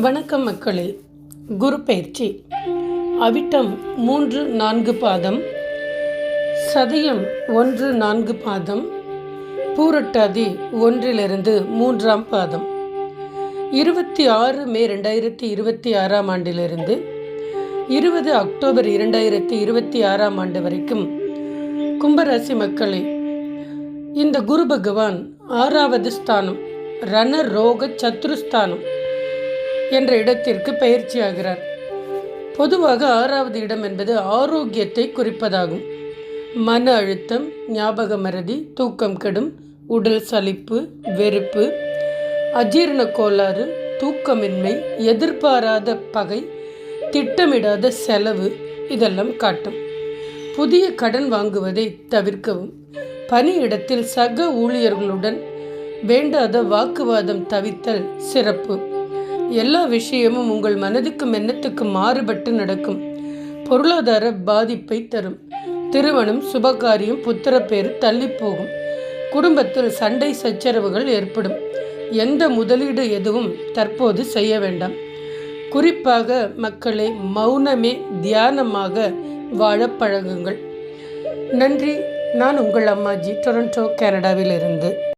வணக்கம் மக்களே. குரு பயிற்சி அவிட்டம் 3-4 பாதம், சதயம் 1-4 பாதம், பூரட்டாதி 1-3 பாதம். 26 மே 2026 ஆண்டிலிருந்து 20 அக்டோபர் 2026 ஆண்டு வரைக்கும் கும்பராசி மக்களே, இந்த குரு பகவான் 6வது ஸ்தானம் ரண ரோக சத்ருஸ்தானம் என்ற இடத்திற்கு பயிற்சியாகிறார். பொதுவாக 6வது இடம் என்பது ஆரோக்கியத்தை குறிப்பதாகும். மன அழுத்தம், ஞாபக மறதி, தூக்கம் கெடும், உடல் சலிப்பு, வெறுப்பு, அஜீரண கோளாறு, தூக்கமின்மை, எதிர்பாராத பகை, திட்டமிடாத செலவு இதெல்லாம் காட்டும். புதிய கடன் வாங்குவதை தவிர்க்கவும். பணியிடத்தில் சக ஊழியர்களுடன் வேண்டாத வாக்குவாதம் தவிர்த்தல் சிறப்பு. எல்லா விஷயமும் உங்கள் மனதுக்கும் எண்ணத்துக்கு மாறுபட்டு நடக்கும். பொருளாதார பாதிப்பை தரும். திருமணம், சுபகாரியம், புத்திரப்பேறு தள்ளி போகும். குடும்பத்தில் சண்டை சச்சரவுகள் ஏற்படும். எந்த முதலீடு எதுவும் தற்போது செய்ய வேண்டாம். குறிப்பாக மக்களை மௌனமே தியானமாக வாழ பழகுங்கள். நன்றி. நான் உங்கள் அம்மாஜி, டொரண்டோ, கனடாவிலிருந்து.